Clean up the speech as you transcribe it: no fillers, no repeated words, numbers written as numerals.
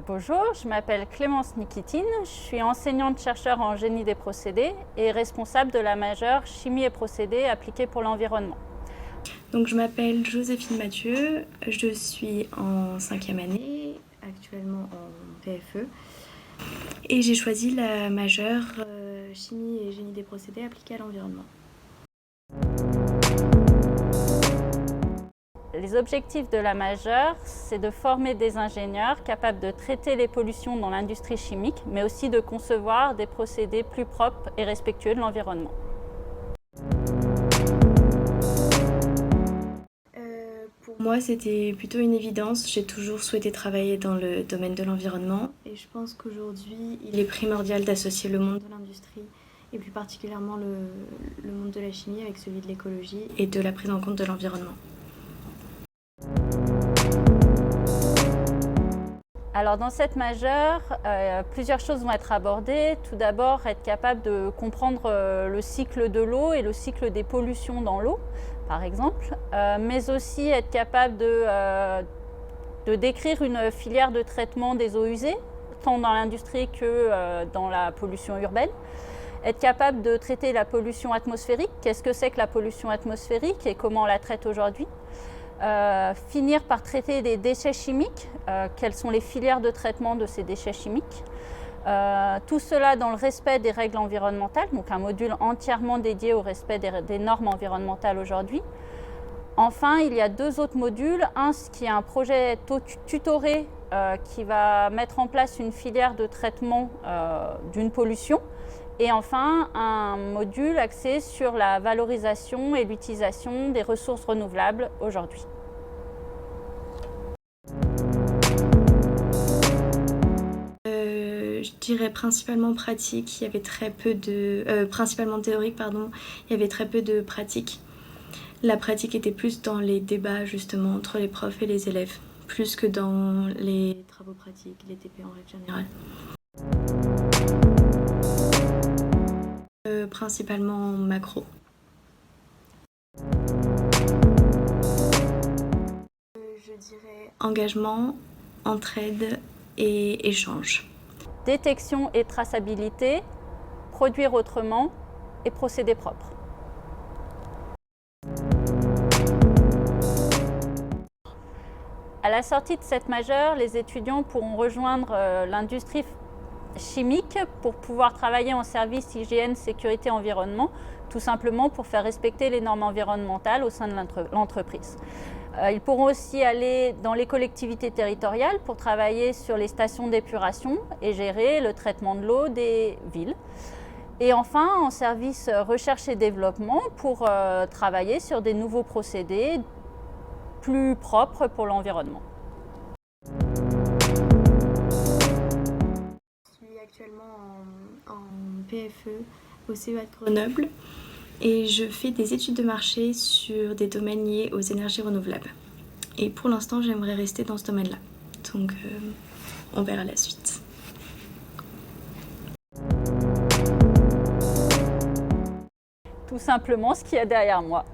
Bonjour, je m'appelle Clémence Nikitine, je suis enseignante-chercheur en génie des procédés et responsable de la majeure chimie et procédés appliqués pour l'environnement. Donc je m'appelle Joséphine Mathieu, je suis en 5e année, actuellement en PFE, et j'ai choisi la majeure chimie et génie des procédés appliqués à l'environnement. Les objectifs de la majeure, c'est de former des ingénieurs capables de traiter les pollutions dans l'industrie chimique, mais aussi de concevoir des procédés plus propres et respectueux de l'environnement. Pour moi, c'était plutôt une évidence. J'ai toujours souhaité travailler dans le domaine de l'environnement et je pense qu'aujourd'hui, il est primordial d'associer le monde de l'industrie et plus particulièrement le monde de la chimie avec celui de l'écologie et de la prise en compte de l'environnement. Alors dans cette majeure, plusieurs choses vont être abordées. Tout d'abord, être capable de comprendre le cycle de l'eau et le cycle des pollutions dans l'eau, par exemple, mais aussi être capable de décrire une filière de traitement des eaux usées, tant dans l'industrie que dans la pollution urbaine. Être capable de traiter la pollution atmosphérique, qu'est-ce que c'est que la pollution atmosphérique et comment on la traite aujourd'hui. Finir par traiter des déchets chimiques, quelles sont les filières de traitement de ces déchets chimiques. Tout cela dans le respect des règles environnementales, donc un module entièrement dédié au respect des normes environnementales aujourd'hui. Enfin, il y a deux autres modules, un qui est un projet tutoré qui va mettre en place une filière de traitement d'une pollution. Et enfin, un module axé sur la valorisation et l'utilisation des ressources renouvelables aujourd'hui. Je dirais principalement pratique, il y avait très peu de... principalement théorique, pardon, il y avait très peu de pratique. La pratique était plus dans les débats justement entre les profs et les élèves, plus que dans les travaux pratiques, les TP en règle générale. Principalement macro. Je dirais engagement, entraide et échange. Détection et traçabilité, produire autrement et procéder propre. À la sortie de cette majeure, les étudiants pourront rejoindre l'industrie chimique pour pouvoir travailler en service hygiène, sécurité, environnement, tout simplement pour faire respecter les normes environnementales au sein de l'entreprise. Ils pourront aussi aller dans les collectivités territoriales pour travailler sur les stations d'épuration et gérer le traitement de l'eau des villes. Et enfin, en service recherche et développement pour travailler sur des nouveaux procédés plus propres pour l'environnement. Je suis actuellement en PFE au CEA de Grenoble et je fais des études de marché sur des domaines liés aux énergies renouvelables. Et pour l'instant, j'aimerais rester dans ce domaine-là. Donc, on verra la suite. Tout simplement ce qu'il y a derrière moi.